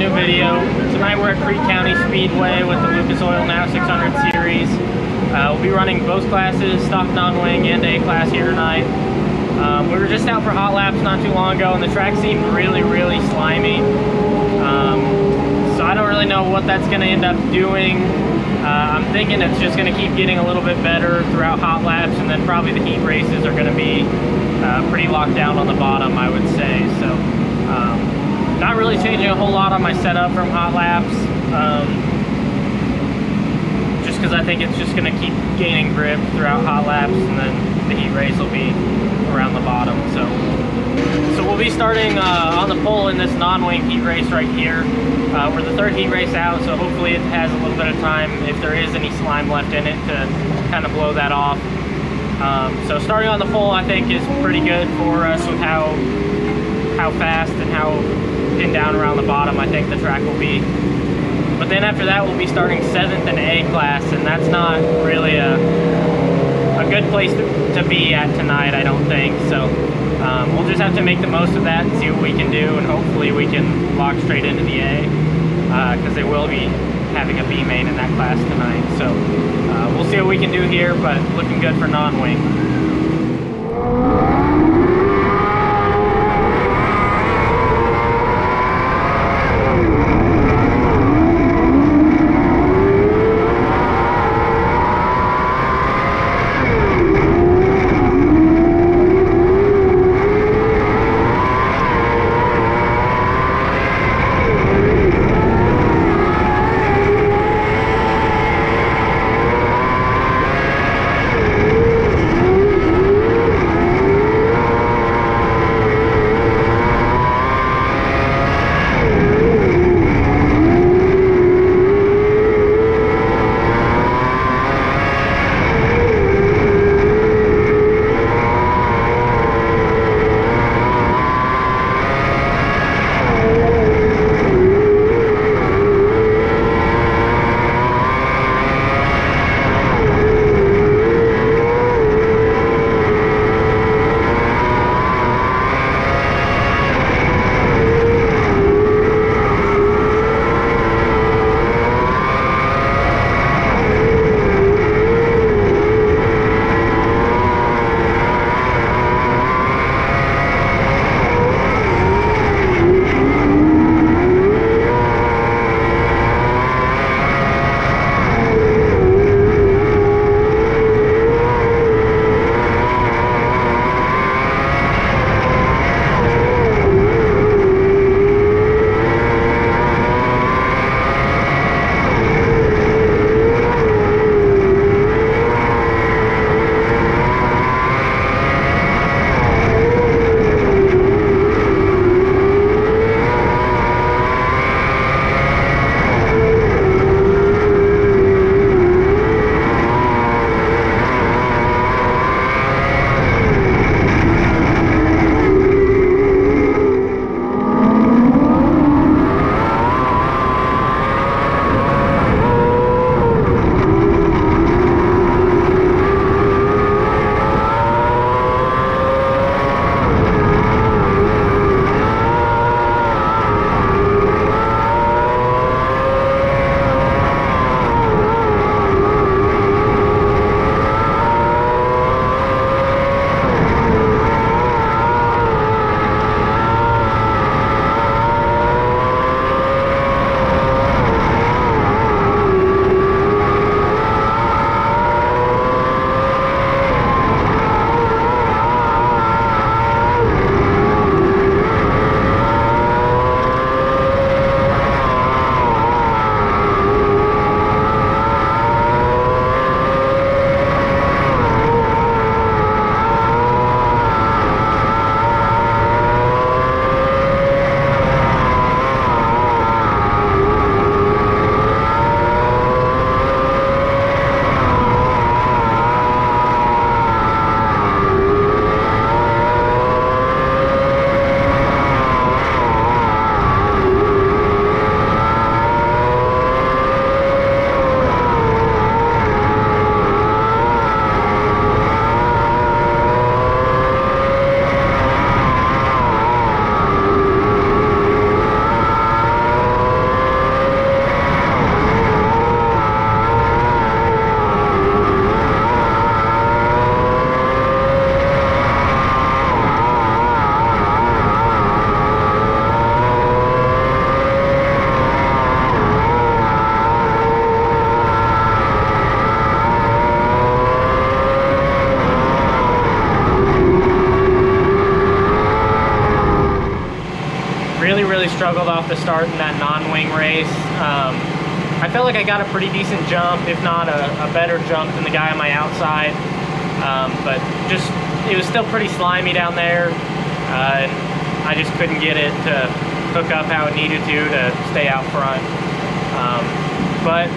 new video. Tonight we're at Creek County Speedway with the Lucas Oil NOW600 series. We'll be running both classes, stock non-wing and A class here tonight. We were just out for hot laps not too long ago and the track seemed really slimy. So I don't really know what that's going to end up doing. I'm thinking it's just going to keep getting a little bit better throughout hot laps, and then probably the heat races are going to be pretty locked down on the bottom, I would say. So not really changing a whole lot on my setup from hot laps, just because I think it's just going to keep gaining grip throughout hot laps, and then the heat race will be around the bottom. So we'll be starting on the pole in this non-wing heat race right here. We're the third heat race out, so hopefully it has a little bit of time, if there is any slime left in it, to kind of blow that off. So starting on the pole I think is pretty good for us with how fast and how pinned down around the bottom I think the track will be. But then after that we'll be starting 7th in A class, and that's not really a good place to be at tonight, I don't think. So we'll just have to make the most of that and see what we can do, and hopefully we can lock straight into the A, because they will be having a B main in that class tonight. So we'll see what we can do here, but looking good for non-wing. off the start in that non-wing race. I felt like I got a pretty decent jump, if not a better jump than the guy on my outside. But just, it was still pretty slimy down there. And I just couldn't get it to hook up how it needed to stay out front. But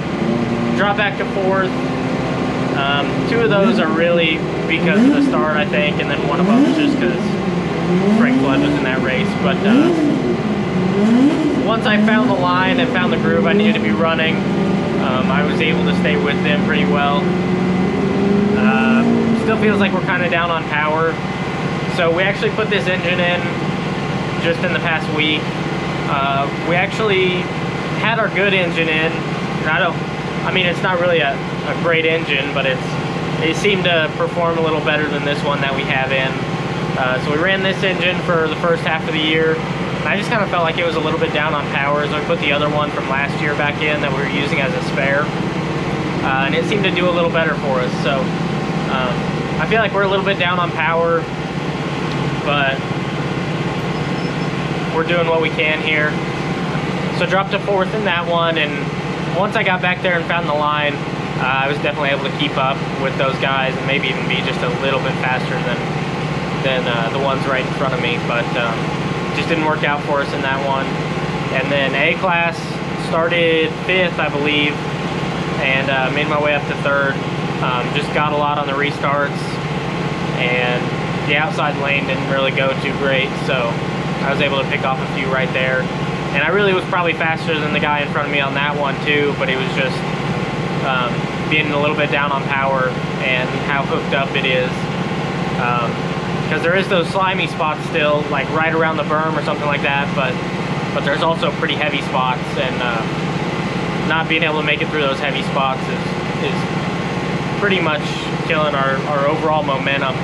drop back to fourth. Two of those are really because of the start, I think, and then one of them is just because Frank Flood was in that race. But once I found the line and found the groove I needed to be running, I was able to stay with them pretty well. Still feels like we're kind of down on power. So we actually put this engine in just in the past week. We actually had our good engine in. I mean, it's not really a great engine, but it seemed to perform a little better than this one that we have in. So we ran this engine for the first half of the year. And I just kind of felt like it was a little bit down on power, so we put the other one from last year back in that we were using as a spare. And it seemed to do a little better for us. So I feel like we're a little bit down on power, but we're doing what we can here. So dropped to fourth in that one, and once I got back there and found the line, I was definitely able to keep up with those guys and maybe even be just a little bit faster than the ones right in front of me. But just didn't work out for us in that one. And then A class started fifth, I believe, and made my way up to third. Just got a lot on the restarts, and the outside lane didn't really go too great, so I was able to pick off a few right there. And I really was probably faster than the guy in front of me on that one too, but it was just being a little bit down on power and how hooked up it is. Because there is those slimy spots still, like right around the berm or something like that, but there's also pretty heavy spots, and not being able to make it through those heavy spots is pretty much killing our overall momentum.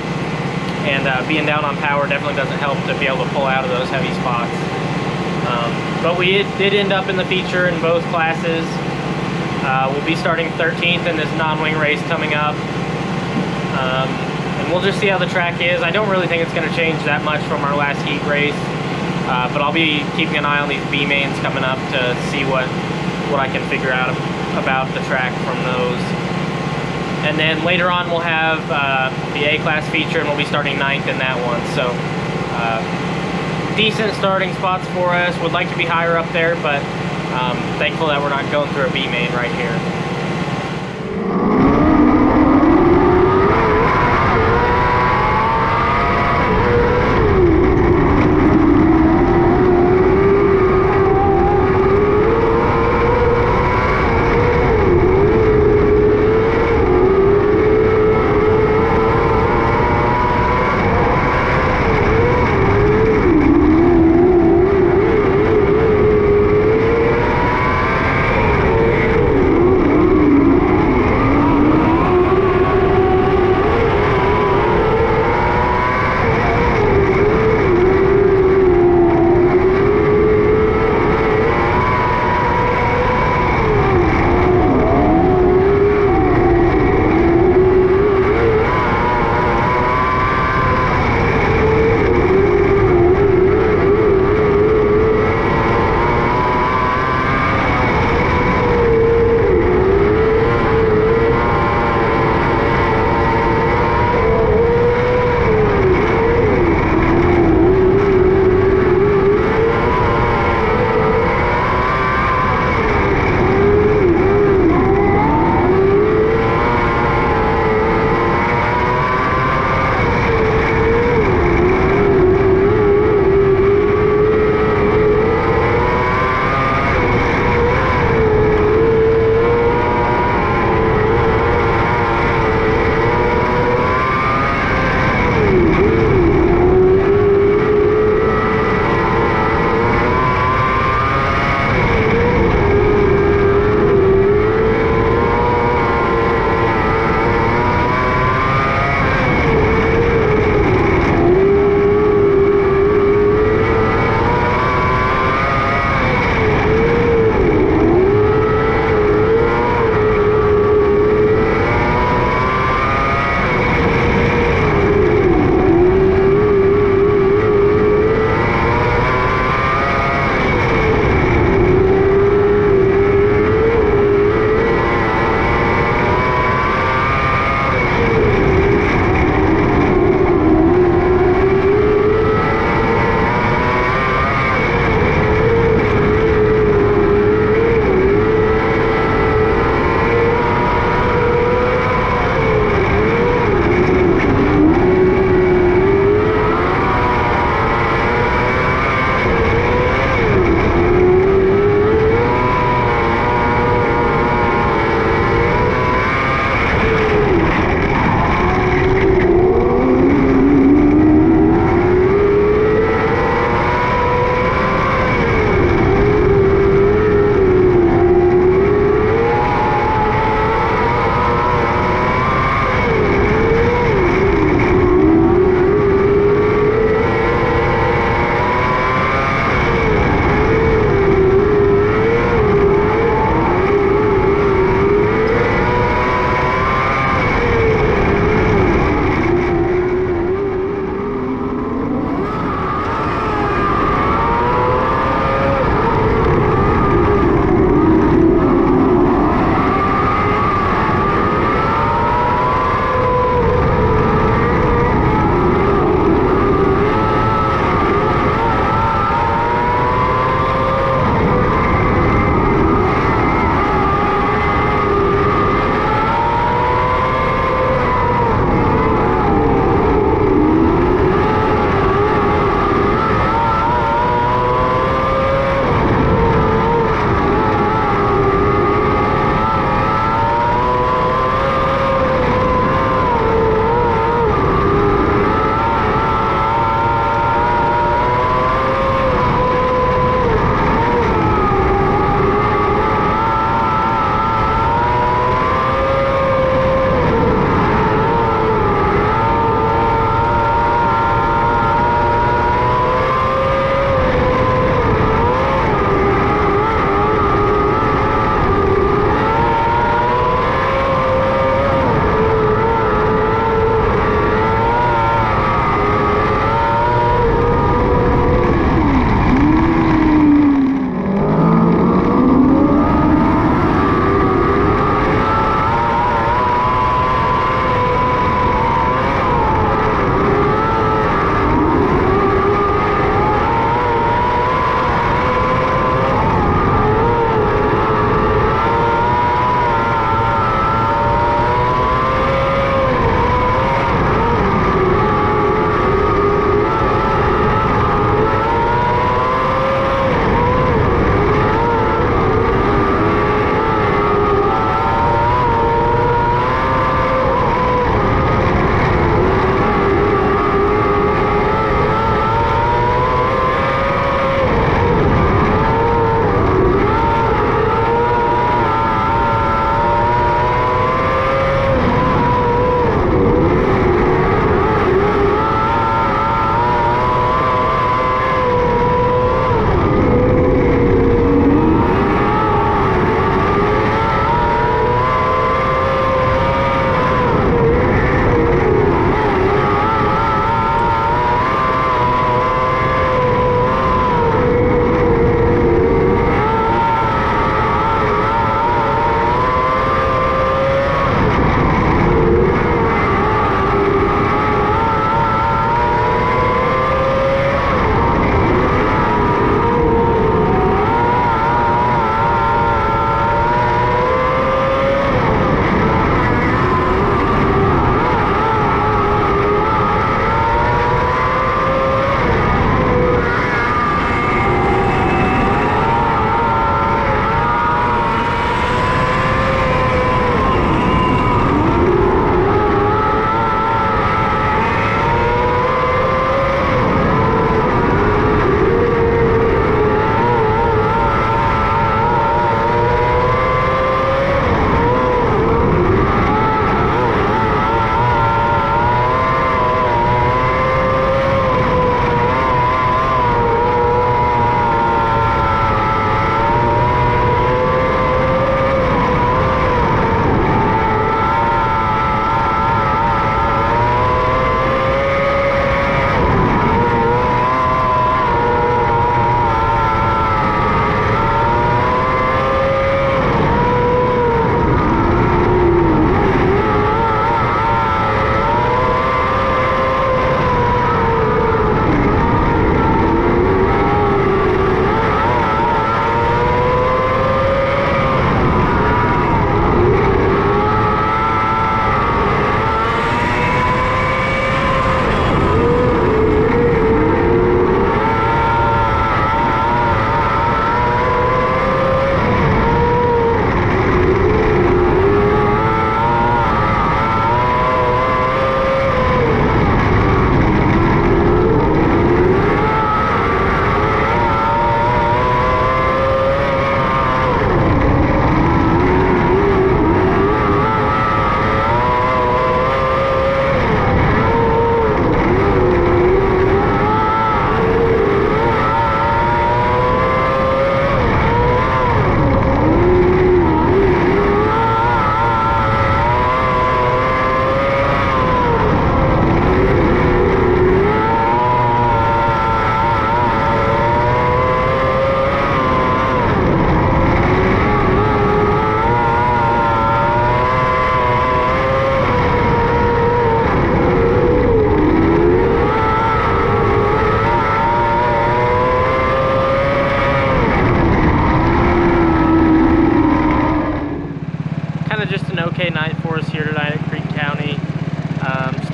And being down on power definitely doesn't help to be able to pull out of those heavy spots. But we did end up in the feature in both classes. We'll be starting 13th in this non-wing race coming up. And we'll just see how the track is. I don't really think it's going to change that much from our last heat race. But I'll be keeping an eye on these B mains coming up to see what I can figure out about the track from those. And then later on we'll have the A-class feature, and we'll be starting 9th in that one. So decent starting spots for us. Would like to be higher up there, but thankful that we're not going through a B main right here.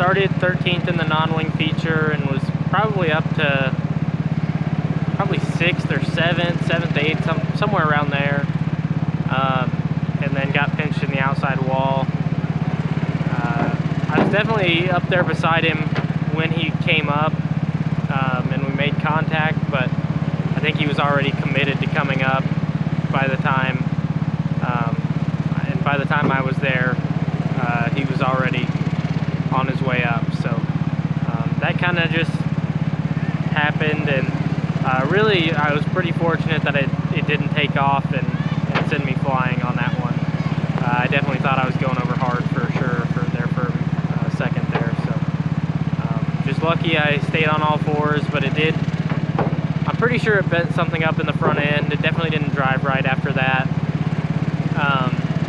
started 13th in the non-wing feature and was probably up to probably 6th or 7th, 8th, somewhere around there. And then got pinched in the outside wall. I was definitely up there beside him when he came up, and we made contact, but I think he was already committed to coming up by the time, and by the time I was there, he was already on his way up. So that kind of just happened, and really I was pretty fortunate that it didn't take off and send me flying on that one. I definitely thought I was going over hard for sure for a second there. So just lucky I stayed on all fours, but it did. I'm pretty sure it bent something up in the front end. It definitely didn't drive right after that.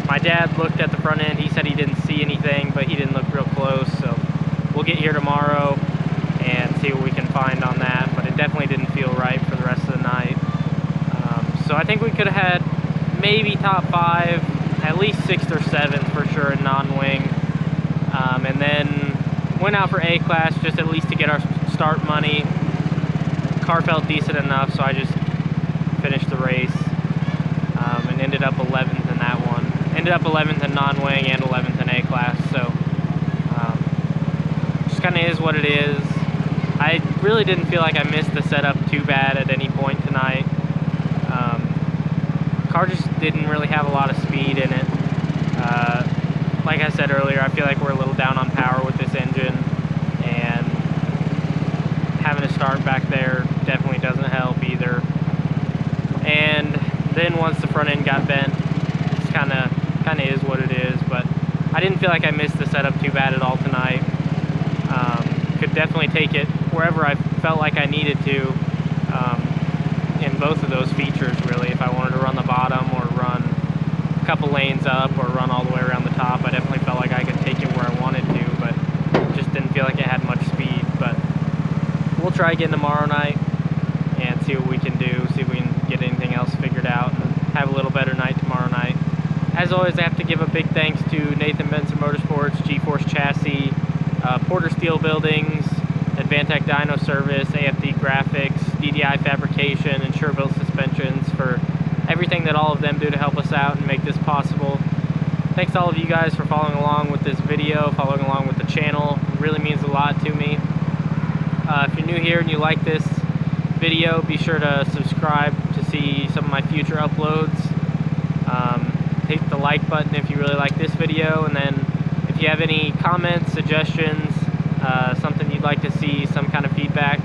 My dad looked at the front end. He said he didn't see anything, but he didn't look real close. So we'll get here tomorrow and see what we can find on that. But it definitely didn't feel right for the rest of the night. So I think we could have had maybe top 5, at least 6th or 7th for sure in non-wing. And then went out for A class just at least to get our start money. Car felt decent enough, so I just finished the race and ended up 11th in that one. Ended up 11th in non-wing and 11th in A class, so just kind of is what it is. I really didn't feel like I missed the setup too bad at any point tonight. Car just didn't really have a lot of speed in it. Like I said earlier, I feel like we're a little down on power with this engine, and having to start back there definitely doesn't help either. And then once the front end got bent, it's kind of is what it is. But I didn't feel like I missed the setup too bad at all tonight. Could definitely take it wherever I felt like I needed to in both of those features, really. If I wanted to run the bottom or run a couple lanes up or run all the way around the top, I definitely felt like I could take it where I wanted to, but just didn't feel like it had much speed. But we'll try again tomorrow night and see what we can do, see if we can get anything else figured out and have a little better night tomorrow night. As always, I have to give a big thanks to Nathan Benson Motorsports, G-Force Chassis, Porter Steel Buildings, Advantech Dyno Service, AFD Graphics, DDI Fabrication, and Sure-Built Suspensions for everything that all of them do to help us out and make this possible. Thanks to all of you guys for following along with this video, following along with the channel. It really means a lot to me. If you're new here and you like this video, be sure to subscribe to see some of my future uploads. Hit the like button if you really like this video, and then if you have any comments, suggestions, something you'd like to see, some kind of feedback,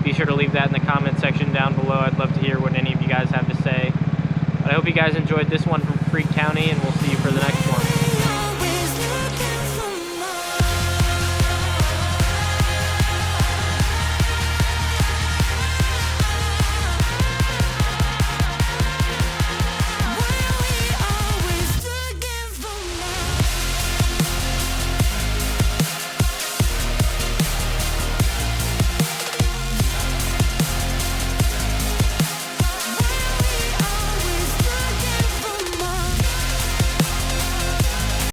be sure to leave that in the comment section down below. I'd love to hear what any of you guys have to say. But I hope you guys enjoyed this one from Creek County, and we'll see you for the next one.